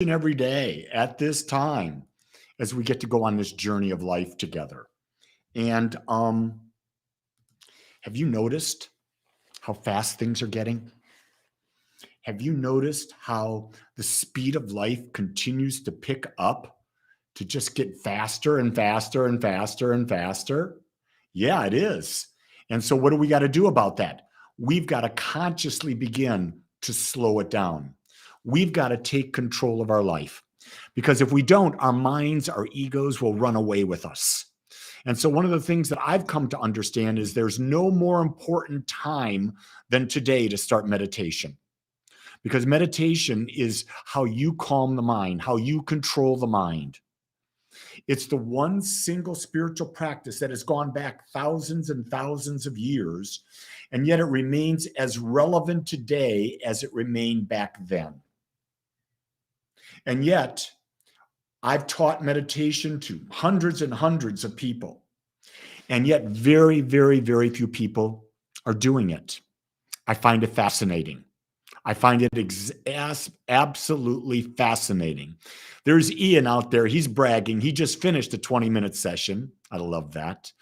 every day at this time as we get to go on this journey of life together. And have you noticed how fast things are getting? Have you noticed how the speed of life continues to pick up to just get faster and faster and faster and faster? Yeah, it is. And so, what do we got to do about that? We've got to consciously begin to slow it down. We've got to take control of our life because if we don't, our minds, our egos will run away with us. And so, one of the things that I've come to understand is there's no more important time than today to start meditation because meditation is how you calm the mind, how you control the mind. It's the one single spiritual practice that has gone back thousands and thousands of years, and yet it remains as relevant today as it remained back then. And yet, I've taught meditation to hundreds and hundreds of people, and yet very, very, very few people are doing it. I find it fascinating. I find it absolutely fascinating. There's Ian out there. He's bragging. He just finished a 20-minute session. I love that.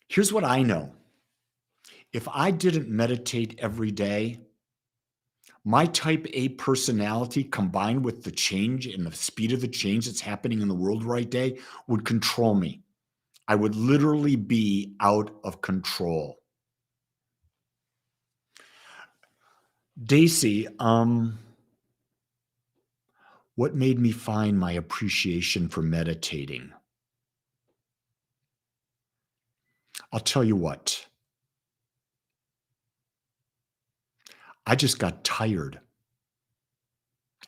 Here's what I know. If I didn't meditate every day, my type A personality combined with the change and the speed of the change that's happening in the world right day would control me. I would literally be out of control. Daisy, what made me find my appreciation for meditating? I'll tell you what. I just got tired.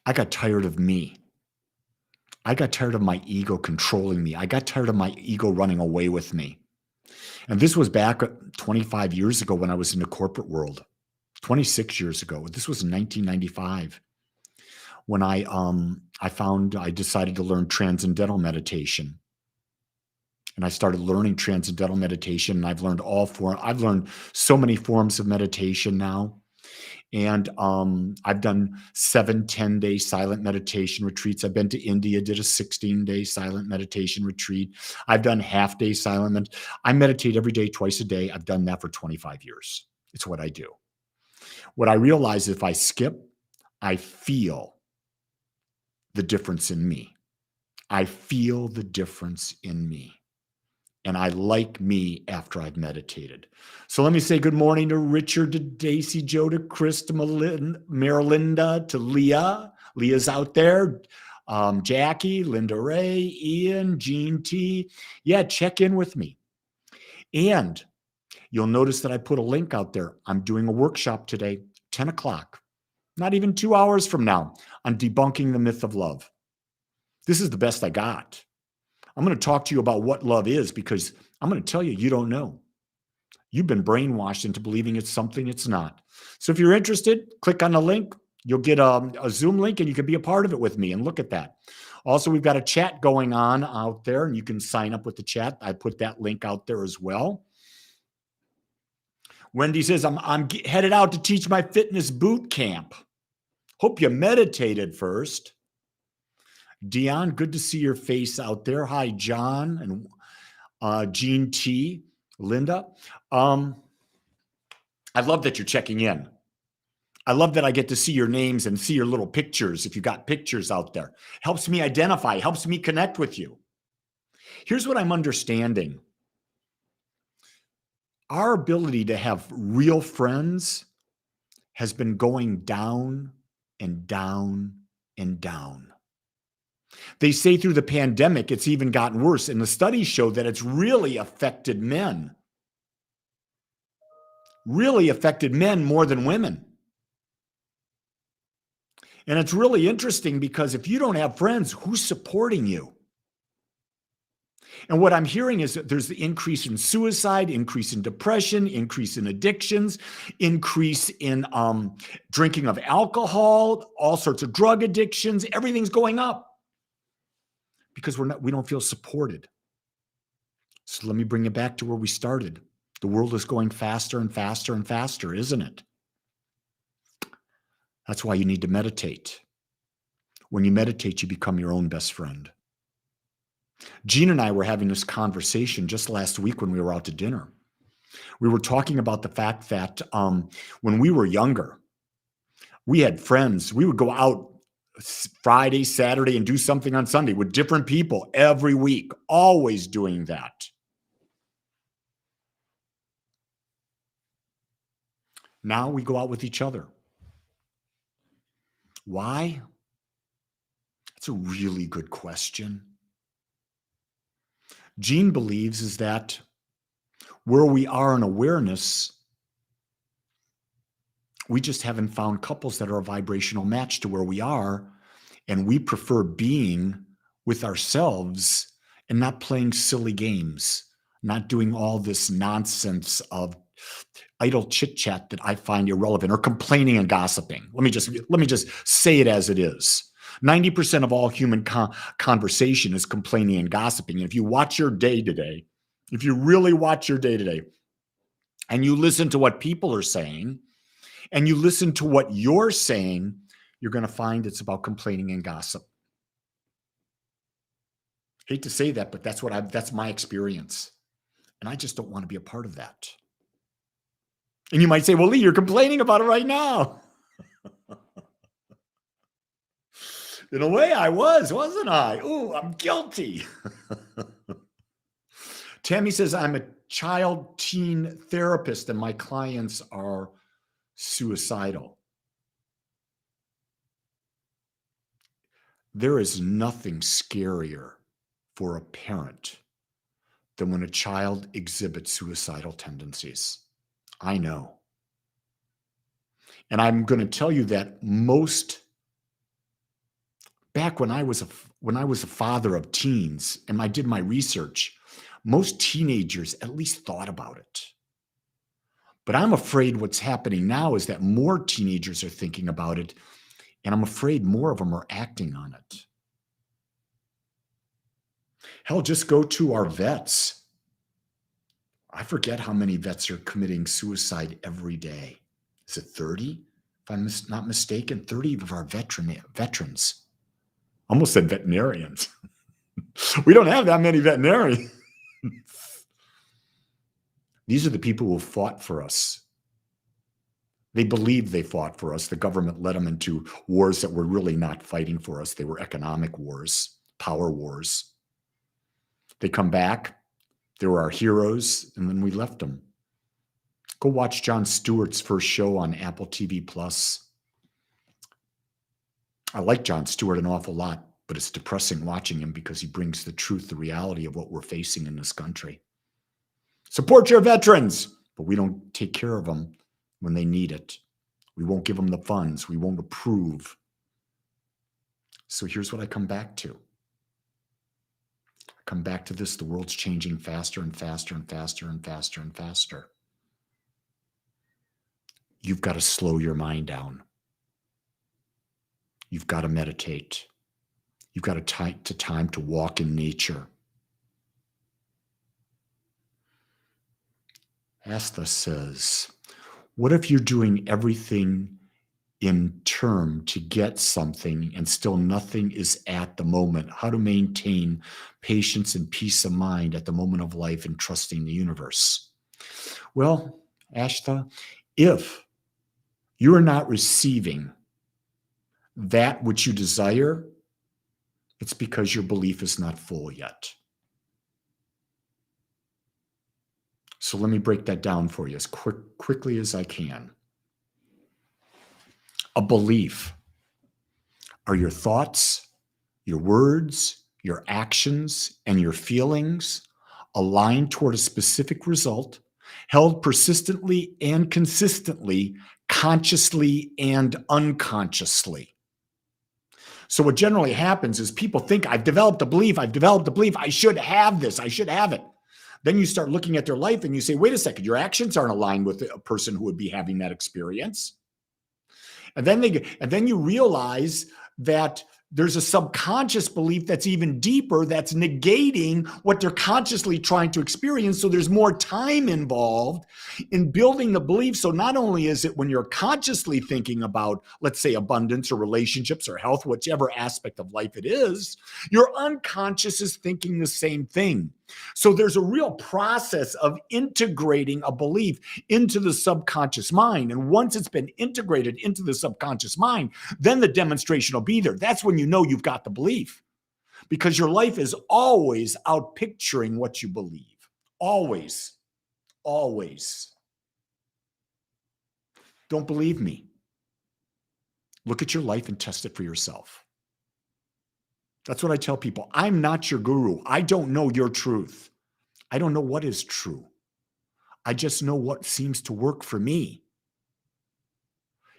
I got tired of me. I got tired of my ego controlling me. I got tired of my ego running away with me. And this was back 25 years ago when I was in the corporate world. 26 years ago. This was in 1995 when I decided to learn transcendental meditation. And I started learning transcendental meditation, and I've learned so many forms of meditation now. And I've done 7 10-day silent meditation retreats. I've been to India, did a 16-day silent meditation retreat. I've done half-day silent. I meditate every day, twice a day. I've done that for 25 years. It's what I do. What I realize if I skip, I feel the difference in me. I feel the difference in me. And I like me after I've meditated. So let me say good morning to Richard, to Daisy, Joe, to Chris, to Marilinda, to Leah. Leah's out there. Jackie, Linda Ray, Ian, Jean T. Yeah, check in with me. And you'll notice that I put a link out there. I'm doing a workshop today, 10 o'clock, not even 2 hours from now, on debunking the myth of love. This is the best I got. I'm going to talk to you about what love is because I'm going to tell you, you don't know. You've been brainwashed into believing it's something it's not. So if you're interested, click on the link. You'll get a Zoom link and you can be a part of it with me and look at that. Also, we've got a chat going on out there and you can sign up with the chat. I put that link out there as well. Wendy says, I'm headed out to teach my fitness boot camp. Hope you meditated first. Dion, good to see your face out there. Hi, John and Jean T. Linda. I love that you're checking in. I love that I get to see your names and see your little pictures if you got pictures out there. Helps me identify, helps me connect with you. Here's what I'm understanding. Our ability to have real friends has been going down and down and down. They say through the pandemic, it's even gotten worse. And the studies show that it's really affected men. Really affected men more than women. And it's really interesting because if you don't have friends, who's supporting you? And what I'm hearing is that there's the increase in suicide, increase in depression, increase in addictions, increase in drinking of alcohol, all sorts of drug addictions. Everything's going up because we don't feel supported. So let me bring it back to where we started. The world is going faster and faster and faster, isn't it? That's why you need to meditate. When you meditate, you become your own best friend. Jean and I were having this conversation just last week when we were out to dinner. We were talking about the fact that when we were younger, we had friends. We would go out Friday, Saturday, and do something on Sunday with different people every week, always doing that. Now we go out with each other. Why? That's a really good question. Jean believes is that where we are in awareness, we just haven't found couples that are a vibrational match to where we are, and we prefer being with ourselves and not playing silly games, not doing all this nonsense of idle chit chat that I find irrelevant, or complaining and gossiping. Let me just say it as it is. 90% of all human conversation is complaining and gossiping. And if you watch your day today, if you really watch your day today, and you listen to what people are saying, and you listen to what you're saying, you're going to find it's about complaining and gossip. Hate to say that, but that's my experience. And I just don't want to be a part of that. And you might say, well, Lee, you're complaining about it right now. In a way, I was, wasn't I? Ooh, I'm guilty. Tammy says, I'm a child teen therapist and my clients are suicidal. There is nothing scarier for a parent than when a child exhibits suicidal tendencies. I know. And I'm going to tell you that back when I was a father of teens and I did my research, most teenagers at least thought about it. But I'm afraid what's happening now is that more teenagers are thinking about it, and I'm afraid more of them are acting on it. Hell, just go to our vets. I forget how many vets are committing suicide every day. Is it 30? If I'm not mistaken, 30 of our veterans. Almost said veterinarians. We don't have that many veterinarians. These are the people who fought for us. They believed they fought for us. The government led them into wars that were really not fighting for us. They were economic wars, power wars. They come back. They were our heroes, and then we left them. Go watch Jon Stewart's first show on Apple TV+. I like Jon Stewart an awful lot, but it's depressing watching him because he brings the truth, the reality of what we're facing in this country. Support your veterans, but we don't take care of them when they need it. We won't give them the funds. We won't approve. So here's what I come back to. I come back to this. The world's changing faster and faster and faster and faster and faster. You've got to slow your mind down. You've got to meditate. You've got to take time to walk in nature. Asta says, what if you're doing everything in term to get something and still nothing is at the moment? How to maintain patience and peace of mind at the moment of life and trusting the universe? Well, Ashta, if you're not receiving that which you desire, it's because your belief is not full yet. So let me break that down for you as quickly as I can. A belief are your thoughts, your words, your actions, and your feelings aligned toward a specific result, held persistently and consistently, consciously and unconsciously. So what generally happens is people think, I've developed a belief, I should have this, I should have it. Then you start looking at their life and you say, wait a second, your actions aren't aligned with a person who would be having that experience. And then you realize that There's a subconscious belief that's even deeper, that's negating what they're consciously trying to experience. So there's more time involved in building the belief. So not only is it when you're consciously thinking about, let's say, abundance or relationships or health, whichever aspect of life it is, your unconscious is thinking the same thing. So there's a real process of integrating a belief into the subconscious mind. And once it's been integrated into the subconscious mind, then the demonstration will be there. That's when you know you've got the belief, because your life is always out picturing what you believe. Always, always. Don't believe me? Look at your life and test it for yourself. That's what I tell people. I'm not your guru. I don't know your truth. I don't know what is true. I just know what seems to work for me.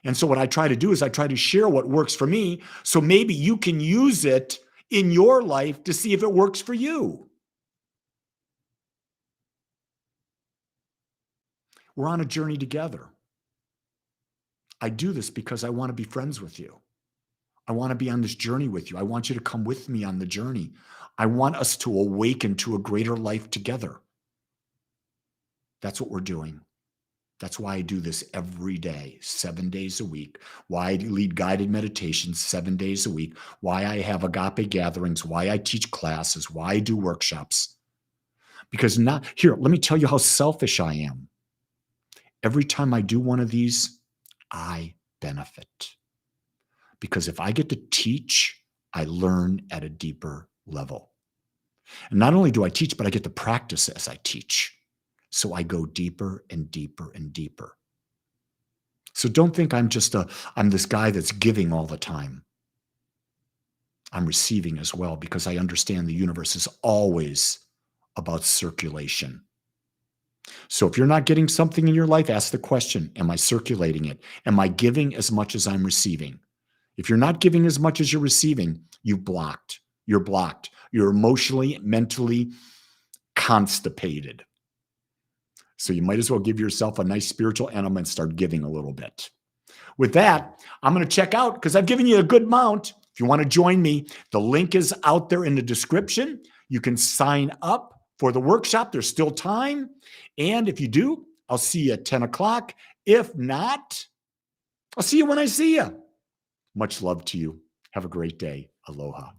And so what I try to do is I try to share what works for me, so maybe you can use it in your life to see if it works for you. We're on a journey together. I do this because I want to be friends with you. I want to be on this journey with you. I want you to come with me on the journey. I want us to awaken to a greater life together. That's what we're doing. That's why I do this every day, 7 days a week. Why I lead guided meditations 7 days a week. Why I have Agape gatherings. Why I teach classes. Why I do workshops. Because here, let me tell you how selfish I am. Every time I do one of these, I benefit. Because if I get to teach, I learn at a deeper level. And not only do I teach, but I get to practice as I teach. So I go deeper and deeper and deeper. So don't think I'm this guy that's giving all the time. I'm receiving as well, because I understand the universe is always about circulation. So if you're not getting something in your life, ask the question, am I circulating it? Am I giving as much as I'm receiving? If you're not giving as much as you're receiving, you're blocked. You're blocked. You're emotionally, mentally constipated. So you might as well give yourself a nice spiritual enema and start giving a little bit. With that, I'm going to check out because I've given you a good amount. If you want to join me, the link is out there in the description. You can sign up for the workshop. There's still time. And if you do, I'll see you at 10 o'clock. If not, I'll see you when I see you. Much love to you. Have a great day. Aloha.